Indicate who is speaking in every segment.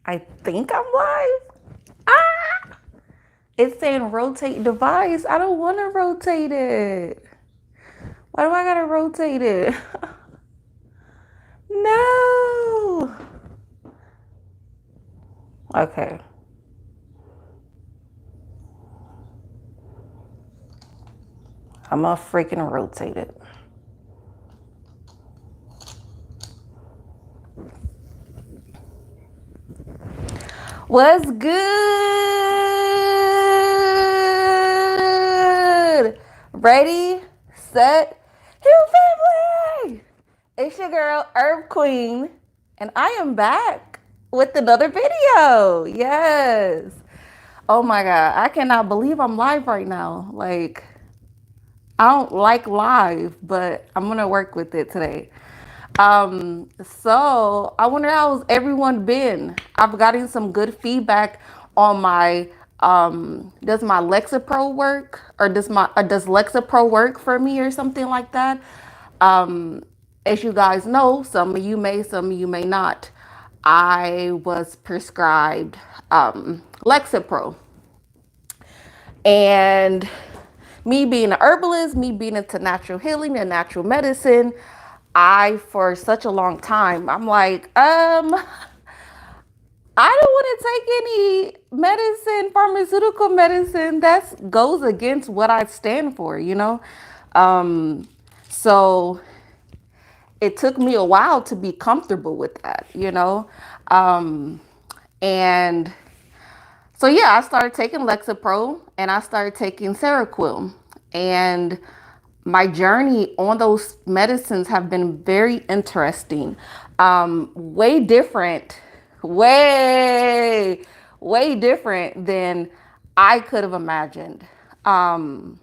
Speaker 1: I think I'm live. Ah! It's saying rotate device. I don't want to rotate it. Why do I gotta rotate it? No. Okay. I'm gonna freaking rotate it. What's good? Ready, set, Hill family! It's your girl, Herb Queen, and I am back with another video. Yes. Oh my God. I cannot believe I'm live right now. Like, I don't like live, but I'm going to work with it today. So I wonder how's everyone been? I've gotten some good feedback on my does my Lexapro work, or does Lexapro work for me or something like that? Um, as you guys know, some of you may, some of you may not. I was prescribed Lexapro, and me being an herbalist, me being into natural healing and natural medicine, I, for such a long time, I'm like, I don't want to take any medicine, pharmaceutical medicine that goes against what I stand for, you know? So it took me a while to be comfortable with that, you know? And so, yeah, I started taking Lexapro and I started taking seroquel. And my journey on those medicines have been very interesting. Way different, way, way different than I could have imagined. Um,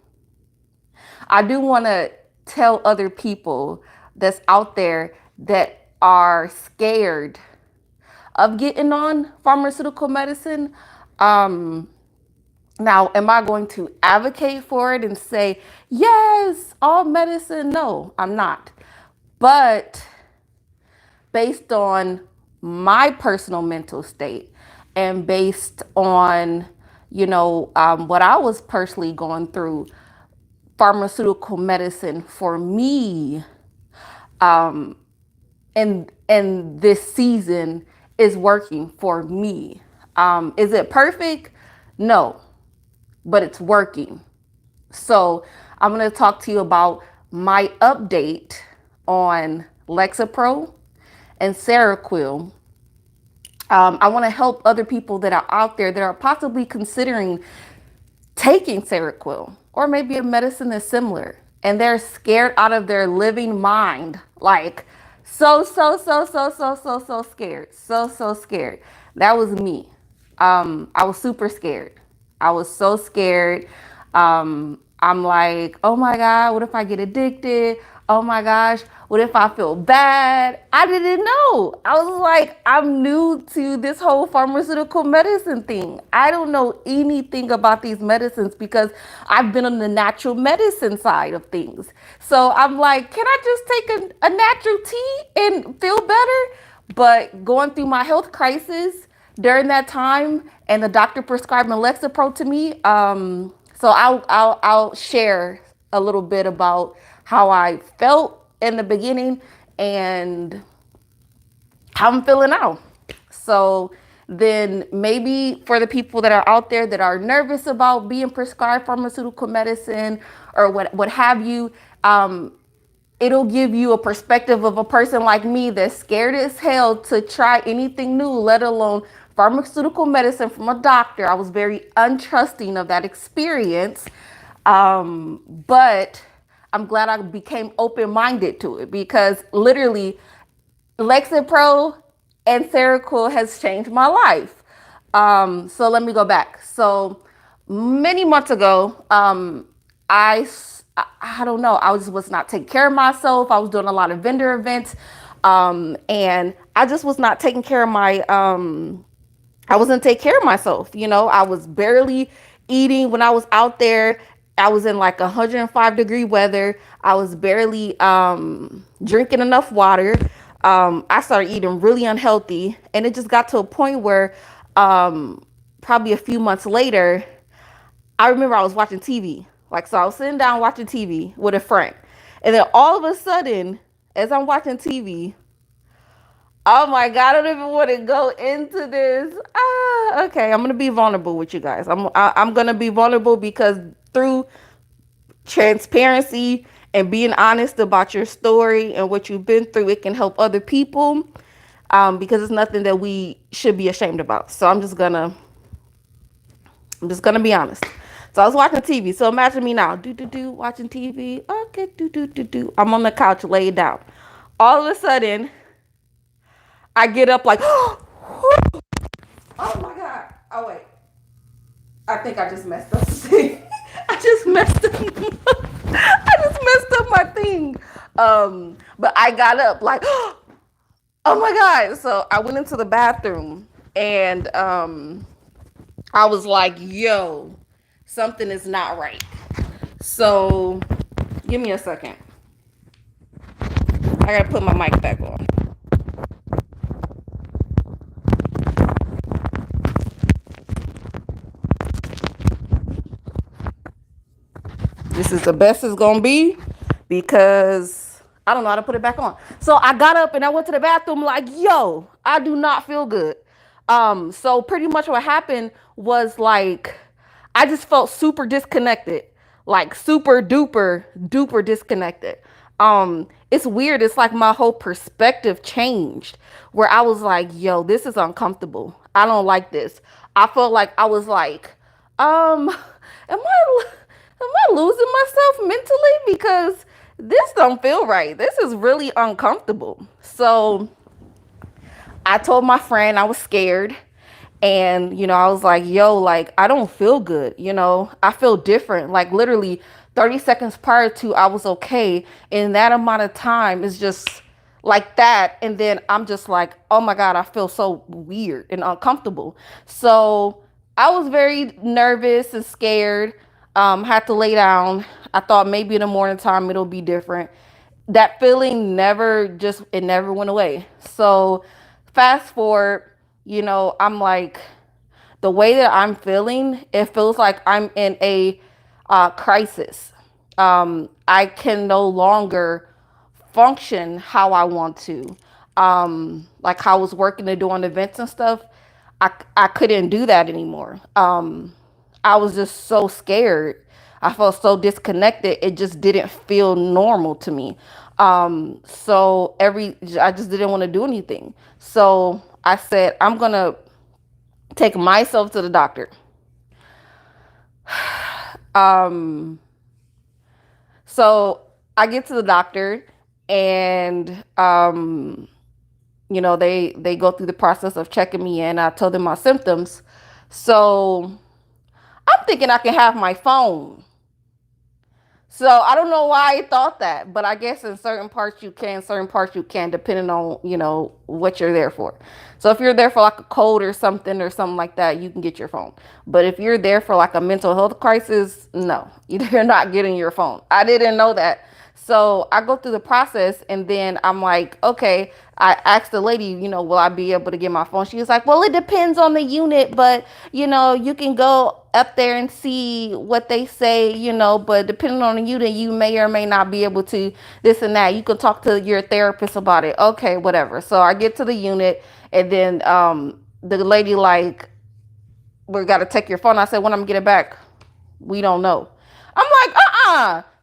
Speaker 1: I do want to tell other people that's out there that are scared of getting on pharmaceutical medicine. Um, Now, am I going to advocate for it and say, yes, all medicine? No, I'm not. But based on my personal mental state and based on, what I was personally going through, pharmaceutical medicine for me in this season is working for me. Is it perfect? No, but it's working. So I'm going to talk to you about my update on Lexapro and Seroquel. I want to help other people that are out there that are possibly considering taking Seroquel, or maybe a medicine that's similar, and they're scared out of their living mind. Like, so scared. So scared. That was me. I was super scared. I was so scared. I'm like, oh my God, what if I get addicted? Oh my gosh, what if I feel bad? I didn't know. I was like, I'm new to this whole pharmaceutical medicine thing. I don't know anything about these medicines because I've been on the natural medicine side of things. So I'm like, can I just take a natural tea and feel better? But going through my health crisis during that time, and the doctor prescribed Lexapro to me. So I'll share a little bit about how I felt in the beginning and how I'm feeling now. So then maybe for the people that are out there that are nervous about being prescribed pharmaceutical medicine or what have you, it'll give you a perspective of a person like me that's scared as hell to try anything new, let alone pharmaceutical medicine from a doctor. I was very untrusting of that experience. But I'm glad I became open-minded to it, because literally Lexapro and Seroquel has changed my life. So let me go back. So many months ago, I I don't know. I was not taking care of myself. I was doing a lot of vendor events, and I just was not taking care of my. I wasn't taking care of myself. You know, I was barely eating when I was out there. I was in like 105-degree weather. I was barely drinking enough water. I started eating really unhealthy, and it just got to a point where probably a few months later, I remember I was watching TV. Like, so I was sitting down watching TV with a friend. And then all of a sudden, as I'm watching TV, oh my God, I don't even want to go into this. Okay, I'm going to be vulnerable with you guys. I'm going to be vulnerable because through transparency and being honest about your story and what you've been through, it can help other people, because it's nothing that we should be ashamed about. So I'm just gonna be honest. So I was watching TV. So imagine me now, watching TV. Okay, I'm on the couch, laid down. All of a sudden, I get up like, oh my God. Oh wait, I think I just messed up the thing. I just messed up. I just messed up my thing. But I got up like, oh my God. So I went into the bathroom and I was like, yo, something is not right. So give me a second. I gotta put my mic back on. This is the best it's gonna be because I don't know how to put it back on. So I got up and I went to the bathroom like, yo, I do not feel good. So pretty much what happened was like, I just felt super disconnected, like super duper disconnected. It's weird. It's like my whole perspective changed where I was like, yo, this is uncomfortable. I don't like this. I felt like I was like, am I losing myself mentally? Because this don't feel right. This is really uncomfortable. So I told my friend I was scared. And, I was like, yo, like, I don't feel good. I feel different. Like literally 30 seconds prior to I was okay. In that amount of time is just like that. And then I'm just like, oh my God, I feel so weird and uncomfortable. So I was very nervous and scared. Had to lay down. I thought maybe in the morning time it'll be different. That feeling it never went away. So fast forward, I'm like, the way that I'm feeling, it feels like I'm in a crisis. I can no longer function how I want to. Like how I was working and doing events and stuff, I couldn't do that anymore. I was just so scared. I felt so disconnected. It just didn't feel normal to me. So I just didn't want to do anything. So I said, I'm going to take myself to the doctor. So I get to the doctor and, they go through the process of checking me in. I told them my symptoms. So I'm thinking I can have my phone. So I don't know why I thought that, but I guess in certain parts you can, certain parts you can, depending on, what you're there for. So if you're there for like a cold or something like that, you can get your phone. But if you're there for like a mental health crisis, no, you're not getting your phone. I didn't know that. So I go through the process and then I'm like, okay, I asked the lady, will I be able to get my phone? She was like, well, it depends on the unit, but you can go up there and see what they say, but depending on the unit, you may or may not be able to this and that. You can talk to your therapist about it. Okay, whatever. So I get to the unit and then the lady like, we got to take your phone. I said, when I'm getting back, we don't know. I'm like,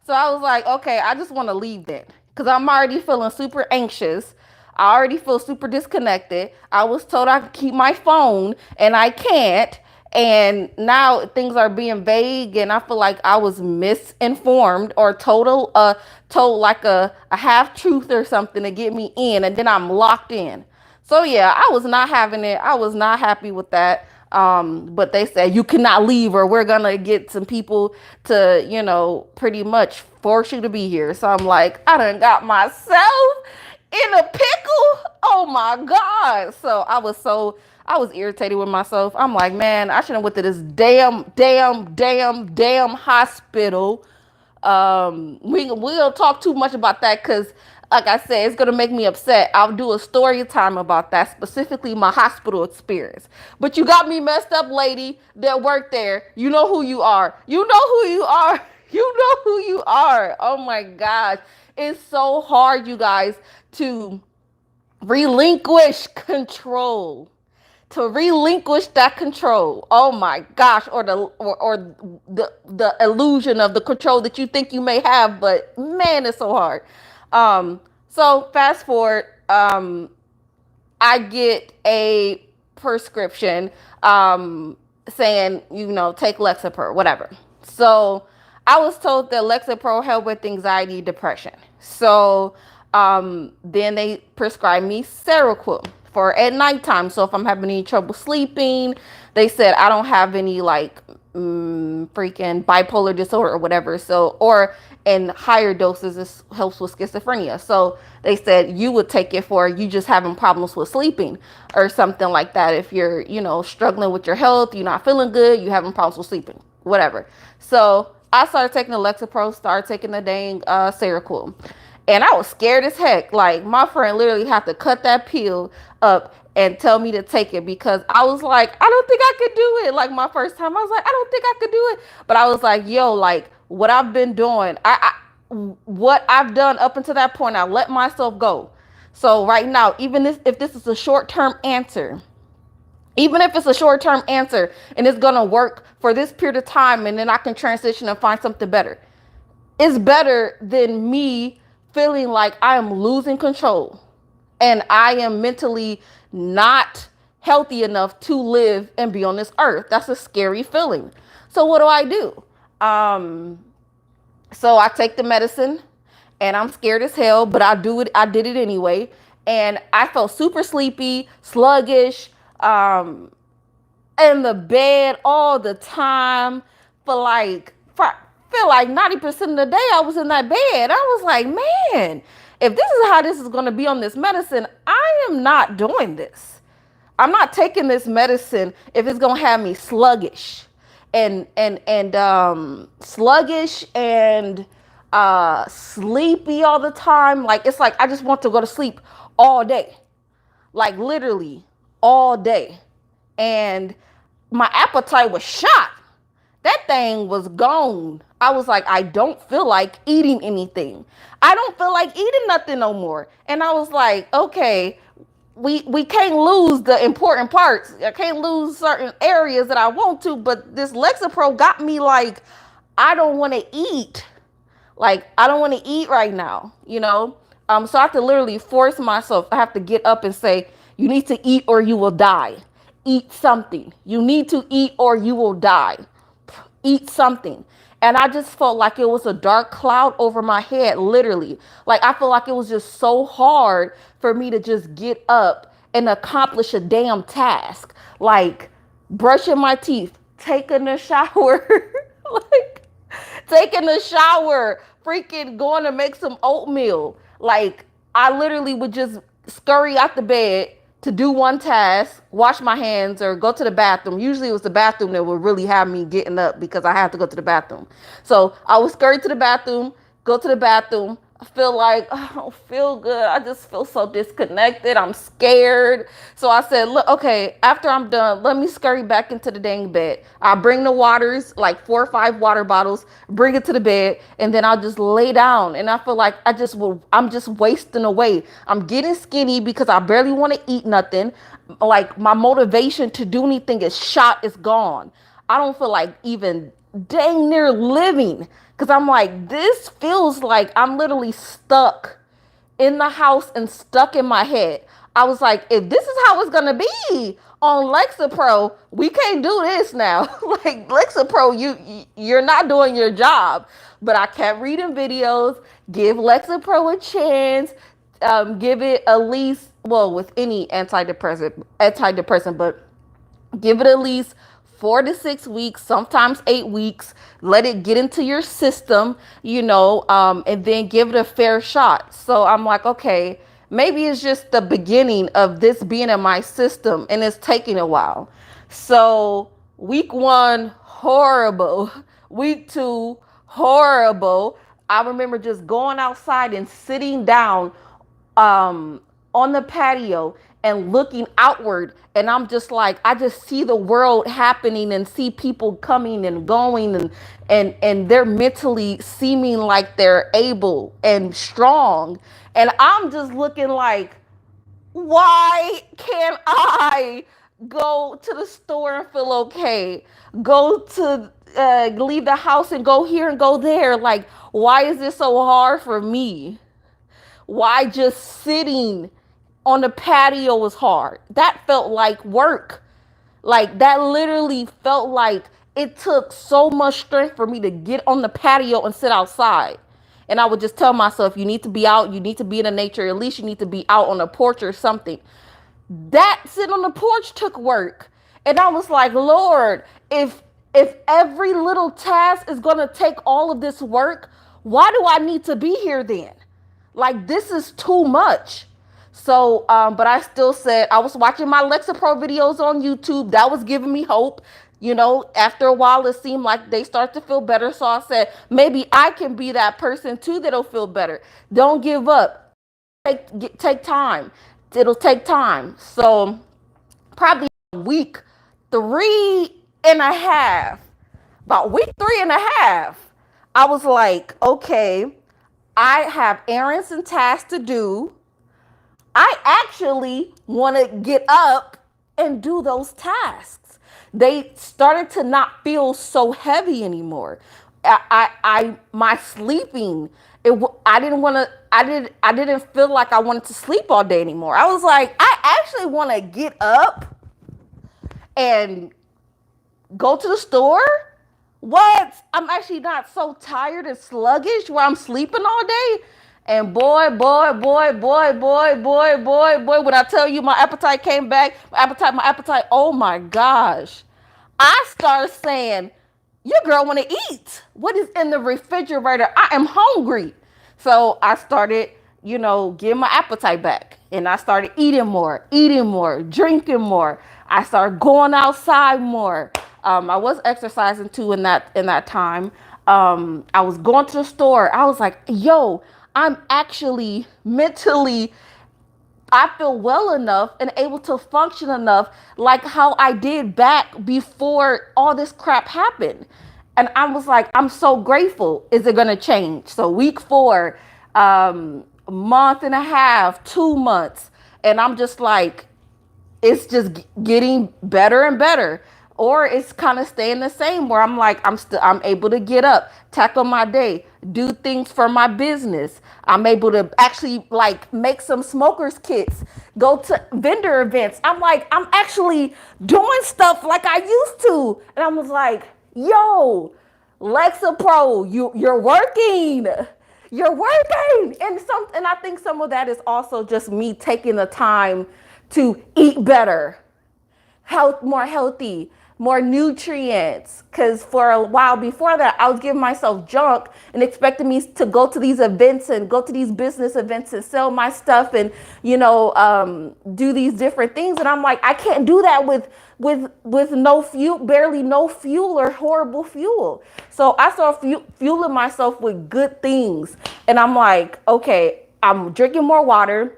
Speaker 1: So I was like, okay, I just want to leave then because I'm already feeling super anxious. I already feel super disconnected. I was told I could keep my phone and I can't. And now things are being vague and I feel like I was misinformed or told like a half truth or something to get me in. And then I'm locked in. So yeah, I was not having it. I was not happy with that. But they said you cannot leave or we're gonna get some people to, pretty much force you to be here. So I'm like, I done got myself in a pickle. Oh my God. So I was irritated with myself. I'm like, man, I should have went to this damn hospital. We don't talk too much about that because Like I said, it's gonna make me upset. I'll do a story time about that, specifically my hospital experience. But you got me messed up, lady that worked there. You know who you are. You know who you are. You know who you are. Oh my gosh. It's so hard, you guys, to relinquish control. To relinquish that control. Oh my gosh. Or the illusion of the control that you think you may have, but man, it's so hard. So fast forward, I get a prescription saying, take Lexapro, whatever. So I was told that Lexapro helped with anxiety, depression. So then they prescribed me seroquel for at nighttime. So if I'm having any trouble sleeping, they said I don't have any like freaking bipolar disorder or whatever. So, or in higher doses, this helps with schizophrenia. So they said you would take it for you just having problems with sleeping or something like that. If you're, struggling with your health, you're not feeling good, you having problems with sleeping, whatever. So I started taking the Lexapro, started taking the dang Seroquel. And I was scared as heck. Like, my friend literally had to cut that pill up and tell me to take it because I was like, I don't think I could do it. Like, my first time, I was like, I don't think I could do it. But I was like, yo, like, what I've been doing, what I've done up until that point, I let myself go. So right now, even if this is a short-term answer, even if it's a short-term answer and it's going to work for this period of time and then I can transition and find something better, it's better than me feeling like I am losing control and I am mentally not healthy enough to live and be on this earth. That's a scary feeling. So what do? So I take the medicine and I'm scared as hell, but I do it. I did it anyway. And I felt super sleepy, sluggish, in the bed all the time feel like 90% of the day I was in that bed. I was like, man, if this is how this is going to be on this medicine, I am not doing this. I'm not taking this medicine if it's going to have me sluggish and sluggish and sleepy all the time. Like, it's like I just want to go to sleep all day, like literally all day. And my appetite was shot. That thing was gone. I was like, I don't feel like eating anything. I don't feel like eating nothing no more. And I was like, okay, we can't lose the important parts. I can't lose certain areas that I want to, but this Lexapro got me like, I don't want to eat. Like, I don't want to eat right now, So I have to literally force myself. I have to get up and say, you need to eat or you will die. Eat something. You need to eat or you will die. Eat something. And I just felt like it was a dark cloud over my head, literally. Like, I feel like it was just so hard for me to just get up and accomplish a damn task. Like, brushing my teeth, taking a shower, like, taking a shower, freaking going to make some oatmeal. Like, I literally would just scurry out the bed to do one task, wash my hands, or go to the bathroom. Usually it was the bathroom that would really have me getting up because I have to go to the bathroom. So I would scurry to the bathroom, go to the bathroom. I feel like, I don't feel good. I just feel so disconnected. I'm scared. So I said, look, okay, after I'm done, let me scurry back into the dang bed. I bring the waters, like 4 or 5 water bottles, bring it to the bed, and then I'll just lay down. And I feel like I'm just wasting away. I'm getting skinny because I barely want to eat nothing. Like, my motivation to do anything is gone. I don't feel like even dang near living. Because I'm like, this feels like I'm literally stuck in the house and stuck in my head. I was like, if this is how it's going to be on Lexapro, we can't do this now. Like, Lexapro, you're not doing your job. But I kept reading videos, give Lexapro a chance, give it at least, well, with any antidepressant, but give it at least 4 to 6 weeks, sometimes 8 weeks. Let it get into your system, and then give it a fair shot. So I'm like, okay, maybe it's just the beginning of this being in my system and it's taking a while. So week 1, horrible. Week 2, horrible. I remember just going outside and sitting down on the patio and looking outward, and I'm just like, I just see the world happening and see people coming and going, and they're mentally seeming like they're able and strong, and I'm just looking like, why can't I go to the store and feel okay? Go to leave the house and go here and go there. Like, why is this so hard for me? Why just sitting on the patio was hard? That felt like work. Like, that literally felt like it took so much strength for me to get on the patio and sit outside. And I would just tell myself, you need to be out, you need to be in the nature, at least you need to be out on a porch or something. That sitting on the porch took work. And I was like, Lord, if every little task is gonna take all of this work, why do I need to be here then? Like, this is too much. So, but I still said, I was watching my Lexapro videos on YouTube. That was giving me hope. You know, after a while, it seemed like they start to feel better. So I said, maybe I can be that person too that'll feel better. Don't give up. Take time. It'll take time. So probably week 3.5, about week 3.5, I was like, okay, I have errands and tasks to do. I actually want to get up and do those tasks. They started to not feel so heavy anymore. My sleeping, I didn't want to, I didn't feel like I wanted to sleep all day anymore. I was like, I actually want to get up and go to the store. What? I'm actually not so tired and sluggish where I'm sleeping all day. And boy, when I tell you my appetite came back, my appetite, oh my gosh. I started saying, your girl want to eat. What is in the refrigerator? I am hungry. So I started, getting my appetite back. And I started eating more, drinking more. I started going outside more. I was exercising too in that time. I was going to the store. I was like, yo, I'm actually mentally, I feel well enough and able to function enough like how I did back before all this crap happened. And I was like, I'm so grateful. Is it going to change? So week 4, month and a half, 2 months. And I'm just like, it's just getting better and better. Or it's kind of staying the same where I'm like, I'm able to get up, tackle my day, do things for my business. I'm able to actually like make some smokers kits, go to vendor events. I'm like, I'm actually doing stuff like I used to. And I was like, yo, Lexapro, you're working. You're working. And I think some of that is also just me taking the time to eat better, more healthy, more nutrients. Because for a while before that, I was giving myself junk and expecting me to go to these events and go to these business events and sell my stuff and, do these different things. And I'm like, I can't do that with no fuel, barely no fuel or horrible fuel. So I started fueling myself with good things. And I'm like, okay, I'm drinking more water.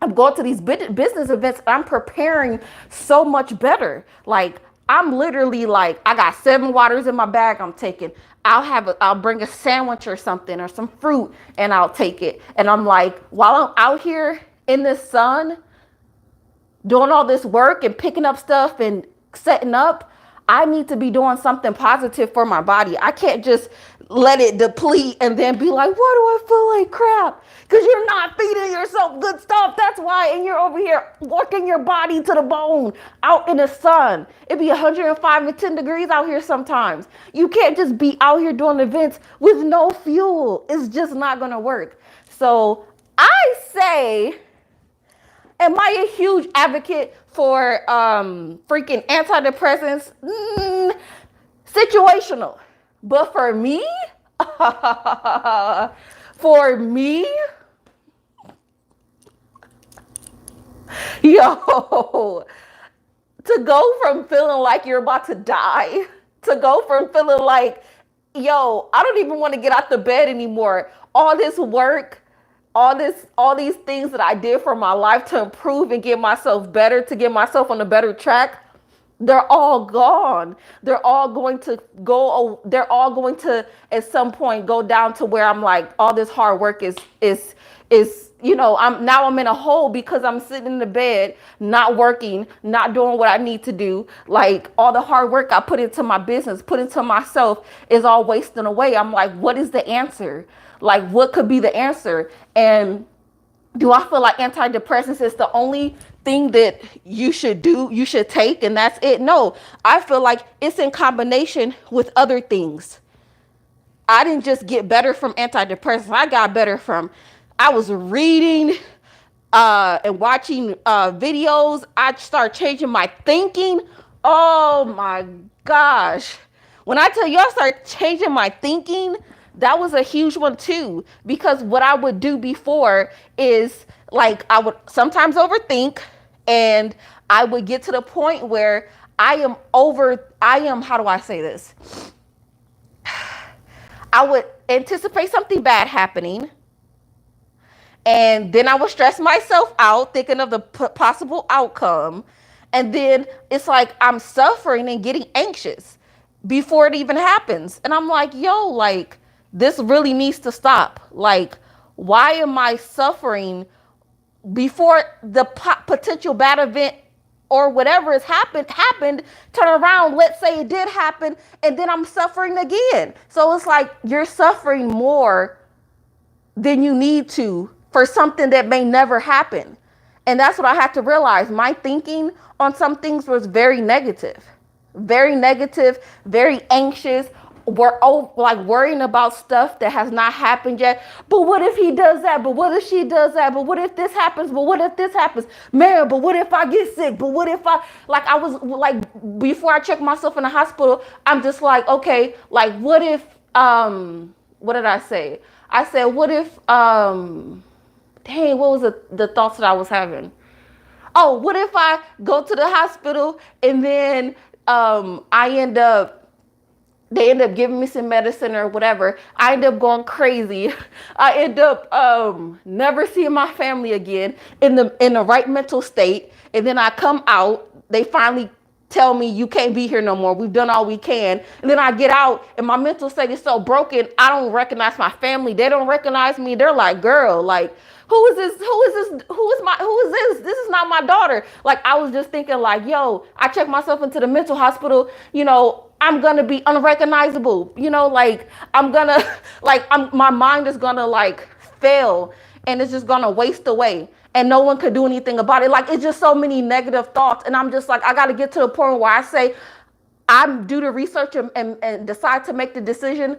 Speaker 1: I'm going to these business events. I'm preparing so much better. Like, I'm literally like, I got 7 waters in my bag I'm taking. I'll bring a sandwich or something or some fruit and I'll take it. And I'm like, while I'm out here in the sun, doing all this work and picking up stuff and setting up, I need to be doing something positive for my body. I can't just let it deplete and then be like, why do I feel like crap? Because you're not feeding yourself good stuff. That's why. And you're over here working your body to the bone out in the sun. It'd be 105 and 10 degrees out here sometimes. You can't just be out here doing events with no fuel. It's just not going to work. So I say, am I a huge advocate for freaking antidepressants? Situational. But for me, yo, to go from feeling like you're about to die, to go from feeling like yo, I don't even want to get out the bed anymore. All this work, all these things that I did for my life to improve and get myself better, to get myself on a better track, they're all gone. They're all going to they're all going to at some point go down to where I'm like, all this hard work is, I'm in a hole because I'm sitting in the bed, not working, not doing what I need to do. Like, all the hard work I put into my business, put into myself, is all wasting away. I'm like, what is the answer? Like, what could be the answer? And do I feel like antidepressants is the only thing that you should do, you should take, and that's it? No, I feel like it's in combination with other things. I didn't just get better from antidepressants. I got better from, I was reading and watching videos. I started changing my thinking. Oh my gosh. When I tell you I started changing my thinking, that was a huge one too. Because what I would do before is, like, I would sometimes overthink, and I would get to the point where how do I say this? I would anticipate something bad happening, and then I would stress myself out thinking of the possible outcome. And then it's like I'm suffering and getting anxious before it even happens. And I'm like, yo, like, this really needs to stop. Like, why am I suffering before the potential bad event or whatever has happened, turn around, let's say it did happen, and then I'm suffering again. So it's like you're suffering more than you need to for something that may never happen. And that's what I had to realize. My thinking on some things was very negative, very anxious. We're like worrying about stuff that has not happened yet. But what if he does that? But what if she does that? But what if this happens? But what if this happens? Man, but what if I get sick? But what if I was like, before I check myself in the hospital, I'm just like, okay, like, what if, what did I say? I said, what if, dang, what was the thoughts that I was having? Oh, what if I go to the hospital and then they end up giving me some medicine or whatever. I end up going crazy. I end up never seeing my family again in the right mental state. And then I come out, they finally tell me you can't be here no more. We've done all we can. And then I get out and my mental state is so broken, I don't recognize my family. They don't recognize me. They're like, girl, like, who is this? Who is this? Who is this? This is not my daughter. Like, I was just thinking like, yo, I checked myself into the mental hospital, I'm gonna be unrecognizable, like, I'm gonna, like, my mind is gonna, like, fail, and it's just gonna waste away, and no one could do anything about it. Like, it's just so many negative thoughts, and I'm just like, I gotta get to the point where I say, I'm do the research and decide to make the decision.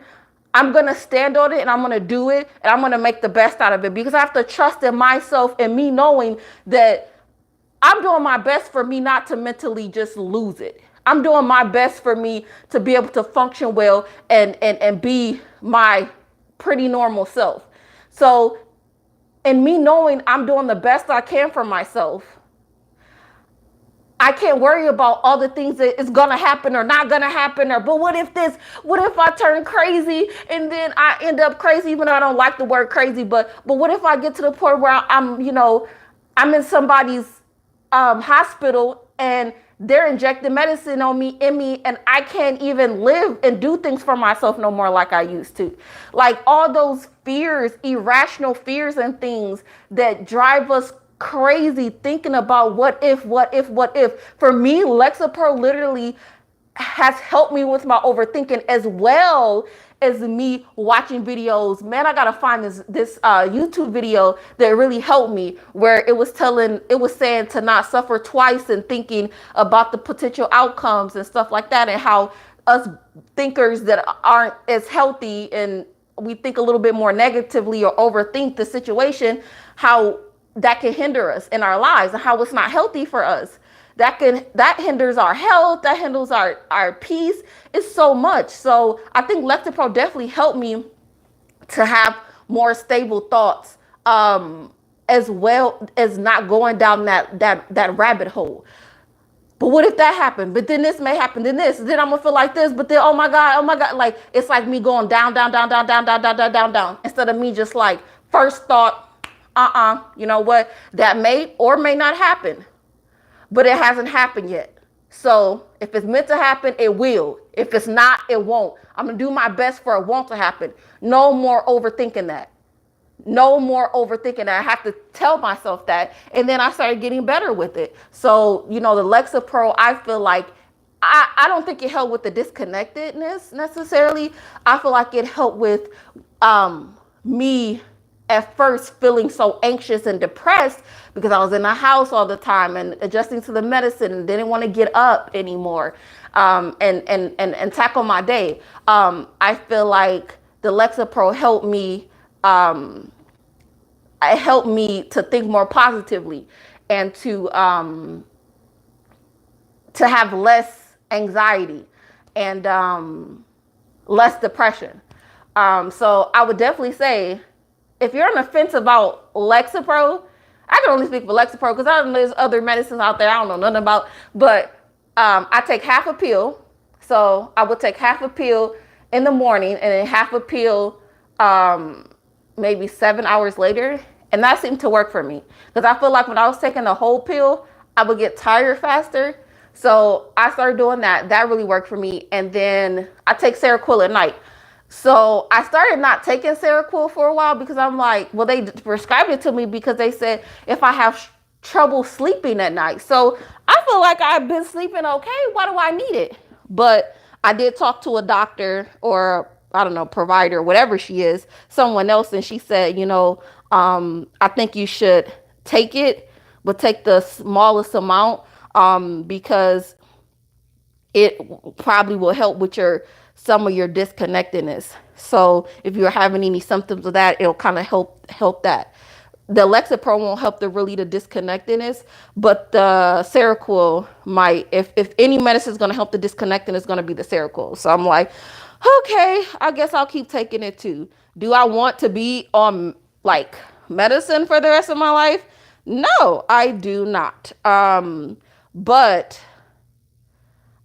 Speaker 1: I'm going to stand on it, and I'm going to do it, and I'm going to make the best out of it, because I have to trust in myself and me knowing that I'm doing my best for me not to mentally just lose it. I'm doing my best for me to be able to function well and be my pretty normal self. So, and me knowing I'm doing the best I can for myself, I can't worry about all the things that is gonna happen or not gonna happen, or but what if this, what if I turn crazy and then I end up crazy, even though I don't like the word crazy, but what if I get to the point where I'm in somebody's hospital and they're injecting medicine in me, and I can't even live and do things for myself no more like I used to. Like, all those fears, irrational fears and things that drive us crazy, thinking about what if. For me, Lexapro literally has helped me with my overthinking, as well as me watching videos. Man, I gotta find this YouTube video that really helped me, where it was saying to not suffer twice, and thinking about the potential outcomes and stuff like that, and how us thinkers that aren't as healthy, and we think a little bit more negatively or overthink the situation, how that can hinder us in our lives, and how it's not healthy for us. That hinders our health, that hinders our peace. It's so much. So I think Lexapro definitely helped me to have more stable thoughts, as well as not going down that rabbit hole. But what if that happened? But then this may happen, then this, then I'm gonna feel like this, but then oh my God. Like it's like me going down, down, down, down, down, down, down, down, down, down. Instead of me just like first thought, you know what? That may or may not happen, but it hasn't happened yet. So if it's meant to happen, it will. If it's not, it won't. I'm gonna do my best for it won't to happen. No more overthinking that. No more overthinking that. I have to tell myself that. And then I started getting better with it. So, you know, the Lexapro, I feel like, I don't think it helped with the disconnectedness necessarily. I feel like it helped with me at first feeling so anxious and depressed because I was in the house all the time and adjusting to the medicine and didn't want to get up anymore and tackle my day. I feel like the Lexapro helped me it helped me to think more positively and to have less anxiety and less depression. So I would definitely say if you're on the fence about Lexapro, I can only speak for Lexapro because there's other medicines out there I don't know nothing about, but I take half a pill. So I would take half a pill in the morning and then half a pill maybe 7 hours later. And that seemed to work for me because I feel like when I was taking the whole pill, I would get tired faster. So I started doing that. That really worked for me. And then I take seroquel at night. So I started not taking seroquel for a while because I'm like, well, they prescribed it to me because they said if I have trouble sleeping at night. So I feel like I've been sleeping okay. Why do I need it? But I did talk to a doctor or I don't know, provider, whatever she is, someone else. And she said, you know, I think you should take it, but take the smallest amount because it probably will help with some of your disconnectedness. So if you're having any symptoms of that, it'll kind of help that. The Lexapro won't help the disconnectedness, but the seroquel might. If any medicine is going to help the disconnectedness, it's going to be the seroquel. So I'm like, okay, I guess I'll keep taking it too. Do I want to be on like medicine for the rest of my life? No, I do not. But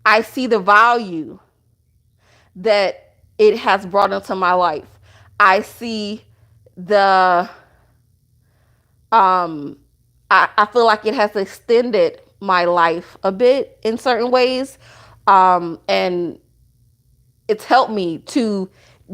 Speaker 1: I see the value that it has brought into my life. I see the I feel like it has extended my life a bit in certain ways. And it's helped me to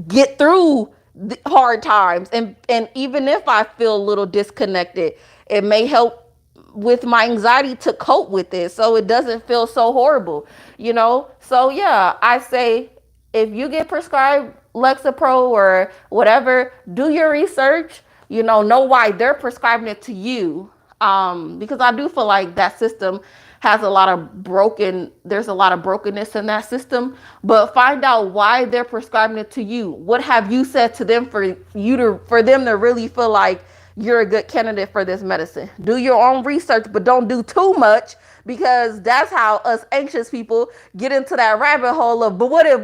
Speaker 1: get through the hard times. And even if I feel a little disconnected, it may help with my anxiety to cope with it so it doesn't feel so horrible, you know? So yeah, I say if you get prescribed Lexapro or whatever, do your research, know why they're prescribing it to you. Because I do feel like that system has there's a lot of brokenness in that system, but find out why they're prescribing it to you. What have you said to them for them to really feel like you're a good candidate for this medicine? Do your own research, but don't do too much, because that's how us anxious people get into that rabbit hole of, but what if?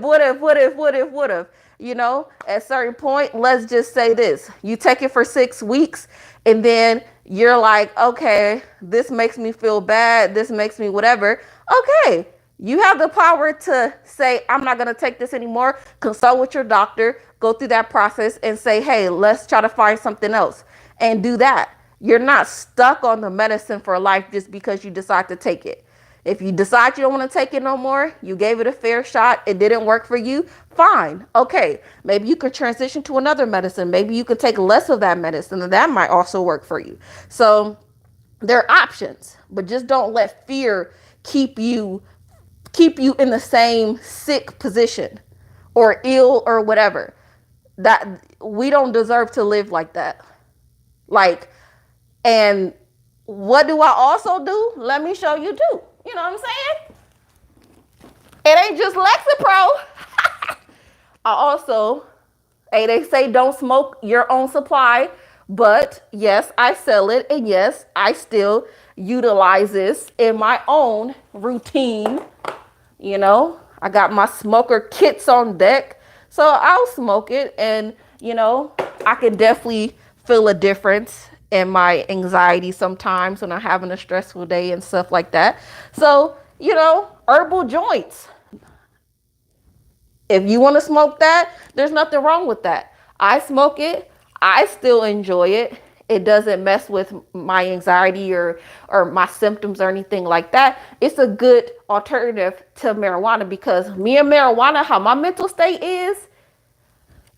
Speaker 1: At a certain point, let's just say this. You take it for 6 weeks and then you're like, okay, this makes me feel bad. This makes me whatever. Okay. You have the power to say, I'm not going to take this anymore. Consult with your doctor, go through that process and say, hey, let's try to find something else and do that. You're not stuck on the medicine for life just because you decide to take it. If you decide you don't want to take it no more, you gave it a fair shot, it didn't work for you, fine. Okay, maybe you could transition to another medicine. Maybe you could take less of that medicine, and that might also work for you. So there are options, but just don't let fear keep you in the same sick position or ill or whatever. That we don't deserve to live like that. And what do I also do? Let me show you too. You know what I'm saying? It ain't just Lexapro. I also, they say don't smoke your own supply, but yes, I sell it. And yes, I still utilize this in my own routine. I got my smoker kits on deck, so I'll smoke it. And, I can definitely feel a difference in my anxiety sometimes when I'm having a stressful day and stuff like that. So herbal joints. If you want to smoke that, there's nothing wrong with that. I smoke it. I still enjoy it. It doesn't mess with my anxiety or my symptoms or anything like that. It's a good alternative to marijuana, because me and marijuana, how my mental state is,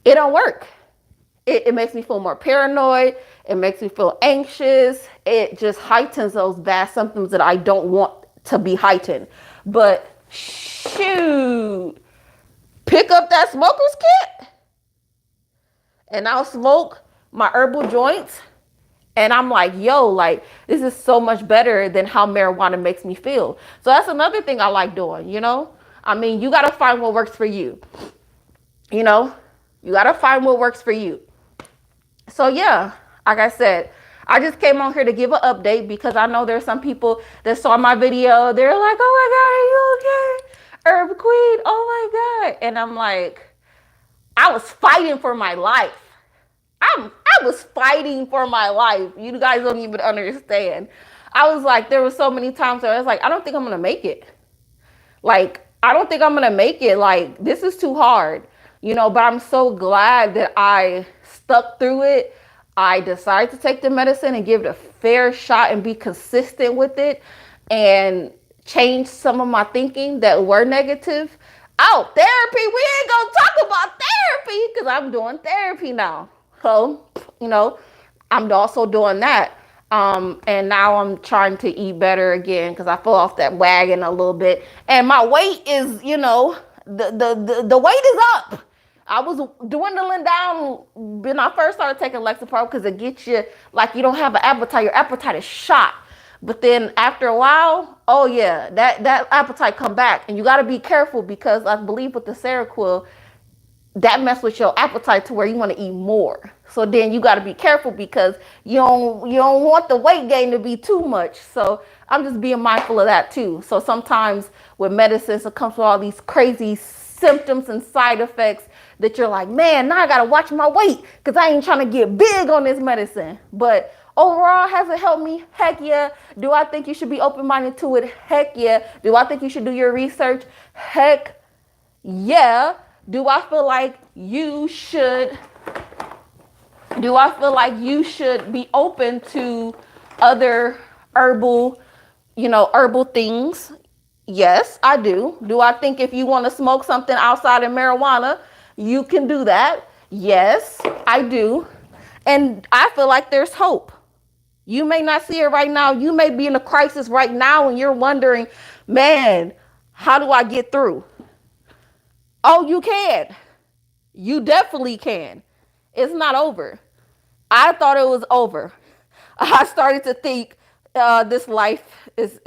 Speaker 1: it don't work. It makes me feel more paranoid. It makes me feel anxious. It just heightens those bad symptoms that I don't want to be heightened. But shoot, pick up that smoker's kit and I'll smoke my herbal joints. And I'm like, yo, like, this is so much better than how marijuana makes me feel. So that's another thing I like doing, I mean, you got to find what works for you. You got to find what works for you. So yeah, like I said, I just came on here to give an update because I know there's some people that saw my video. They're like, oh my God, are you okay? Herb Queen, oh my God. And I'm like, I was fighting for my life. I was fighting for my life. You guys don't even understand. I was like, there was so many times where I was like, I don't think I'm going to make it. Like, I don't think I'm going to make it. Like, this is too hard, but I'm so glad that I stuck through it. I decided to take the medicine and give it a fair shot and be consistent with it and change some of my thinking that were negative. Oh, therapy. We ain't going to talk about therapy because I'm doing therapy now. So, I'm also doing that. And now I'm trying to eat better again because I fell off that wagon a little bit. And my weight is, the weight is up. I was dwindling down when I first started taking Lexapro because it gets you like you don't have an appetite. Your appetite is shot. But then after a while, oh yeah, that appetite come back. And you got to be careful because I believe with the seroquel, that mess with your appetite to where you want to eat more. So then you got to be careful because you don't want the weight gain to be too much. So I'm just being mindful of that too. So sometimes with medicines, it comes with all these crazy symptoms and side effects that you're like, man, now I got to watch my weight because I ain't trying to get big on this medicine. But overall, has it helped me? Heck yeah. Do I think you should be open-minded to it? Heck yeah. Do I think you should do your research? Heck yeah. Do I feel like you should be open to other herbal things? Yes, I do. Do I think if you want to smoke something outside of marijuana, you can do that? Yes, I do. And I feel like there's hope. You may not see it right now. You may be in a crisis right now and you're wondering, man, how do I get through? Oh, you can. You definitely can. It's not over. I thought it was over. I started to think this life is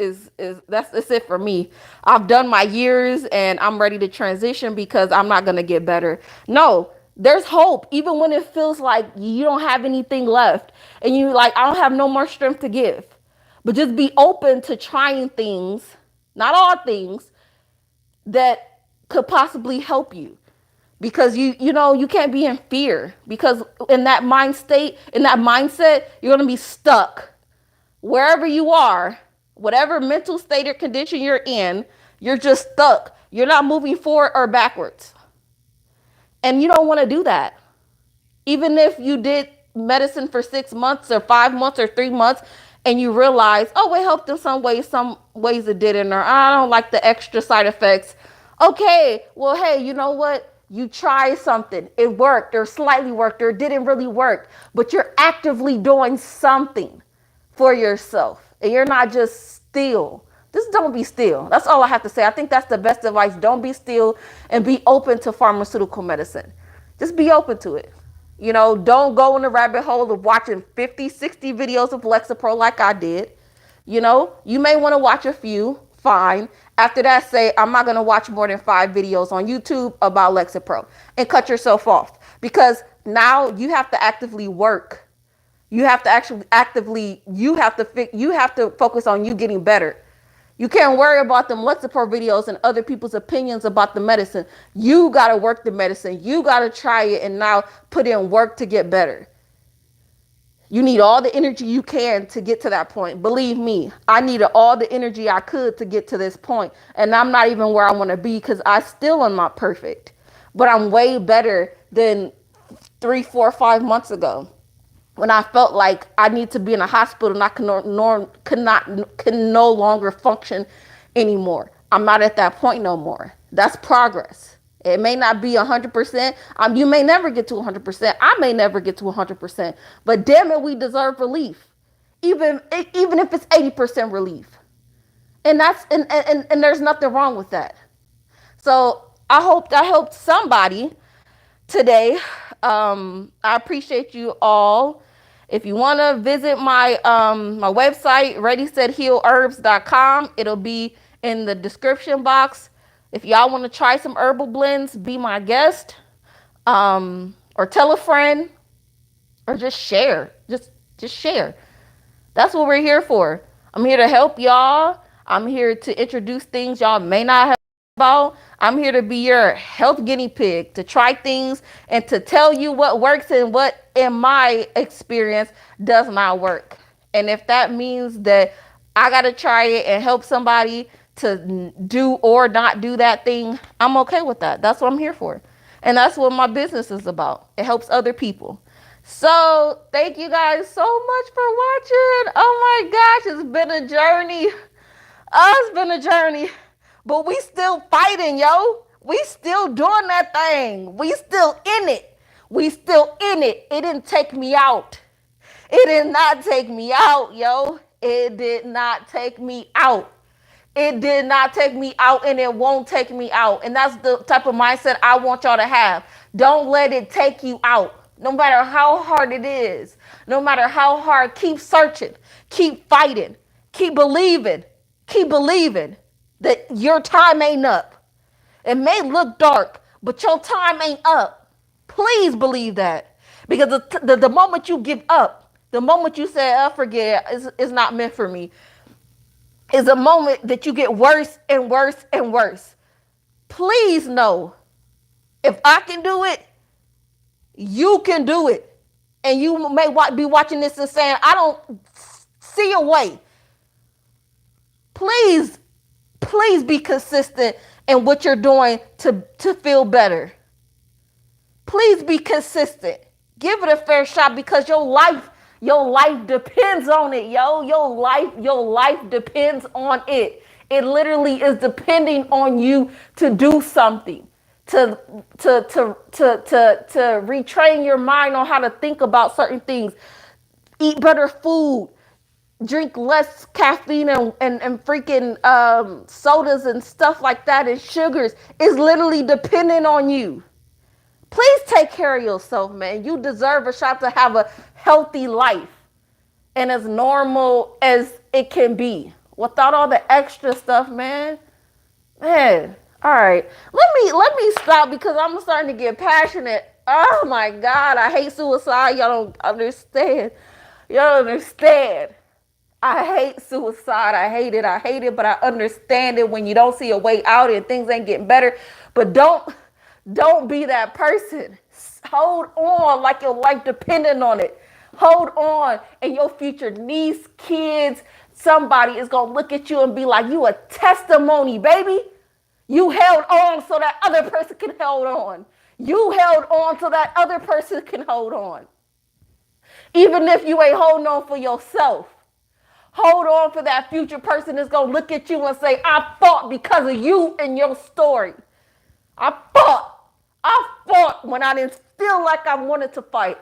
Speaker 1: that's it for me. I've done my years and I'm ready to transition because I'm not going to get better. No, there's hope even when it feels like you don't have anything left and you like, I don't have no more strength to give. But just be open to trying things, not all things, that could possibly help you. Because you can't be in fear, because in that mindset, you're going to be stuck wherever you are, whatever mental state or condition you're in, you're just stuck. You're not moving forward or backwards. And you don't want to do that. Even if you did medicine for 6 months or 5 months or 3 months and you realize, oh, it helped in some ways it didn't, or I don't like the extra side effects. Okay, well, hey, you know what? You try something, it worked or slightly worked or it didn't really work, but you're actively doing something for yourself and you're not just still. Just don't be still. That's all I have to say. I think that's the best advice. Don't be still and be open to pharmaceutical medicine. Just be open to it. Don't go in the rabbit hole of watching 50, 60 videos of Lexapro like I did. You may want to watch a few. Fine. After that, say, I'm not going to watch more than 5 videos on YouTube about Lexapro and cut yourself off, because now you have to actively work. You have to focus on you getting better. You can't worry about them Lexapro videos and other people's opinions about the medicine. You got to work the medicine. You got to try it and now put in work to get better. You need all the energy you can to get to that point. Believe me, I needed all the energy I could to get to this point. And I'm not even where I want to be because I still am not perfect. But I'm way better than 3, 4, 5 months ago when I felt like I need to be in a hospital and I can no longer function anymore. I'm not at that point no more. That's progress. It may not be 100%. You may never get to 100%. I may never get to 100%. But damn it, we deserve relief, even if it's 80% relief. And there's nothing wrong with that. So I hope that helped somebody today. I appreciate you all. If you want to visit my my website, readysethealherbs.com, it'll be in the description box. If y'all want to try some herbal blends, be my guest, or tell a friend, or just share. Just share. That's what we're here for. I'm here to help y'all. I'm here to introduce things y'all may not have about. I'm here to be your health guinea pig, to try things and to tell you what works and what, in my experience, does not work. And if that means that I got to try it and help somebody to do or not do that thing, I'm okay with that. That's what I'm here for. And that's what my business is about. It helps other people. So thank you guys so much for watching. Oh my gosh, it's been a journey. It's been a journey. But we still fighting, yo. We still doing that thing. We still in it. We still in it. It didn't take me out. It did not take me out, yo. It did not take me out. It did not take me out, and it won't take me out. And that's the type of mindset I want y'all to have. Don't let it take you out. No matter how hard it is, no matter how hard, keep searching, keep fighting, keep believing that your time ain't up. It may look dark, but your time ain't up. Please believe that. Because the moment you give up, the moment you say, forget it, it's not meant for me, is a moment that you get worse and worse and worse. Please know, if I can do it, you can do it. And you may be watching this and saying, I don't see a way. Please be consistent in what you're doing to feel better. Please be consistent. Give it a fair shot, because your life depends on it, yo. Your life depends on it. It literally is depending on you to do something, to retrain your mind on how to think about certain things, eat better food, drink less caffeine and freaking sodas and stuff like that, and sugars. Is literally dependent on you. Please take care of yourself, man. You deserve a shot to have a healthy life and as normal as it can be without all the extra stuff, man. Man, all right. Let me stop, because I'm starting to get passionate. Oh my God, I hate suicide. Y'all don't understand. Y'all don't understand. I hate suicide. I hate it, but I understand it when you don't see a way out and things ain't getting better. But don't be that person. Hold on like your life depending on it. Hold on, and your future niece, kids, somebody is going to look at you and be like, you a testimony, baby. You held on so that other person can hold on. You held on so that other person can hold on. Even if you ain't holding on for yourself, hold on for that future person that's going to look at you and say, I fought because of you and your story. I fought when I didn't feel like I wanted to fight.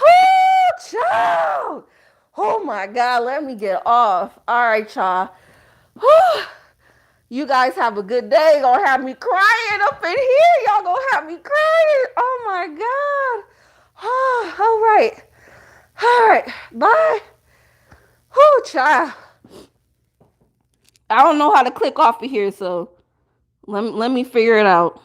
Speaker 1: Oh, child. Oh my God, let me get off. All right, y'all. You guys have a good day. Gonna have me crying up in here. Y'all gonna have me crying. Oh my God. Oh, all right. Bye. Oh, child. I don't know how to click off of here, so let me figure it out.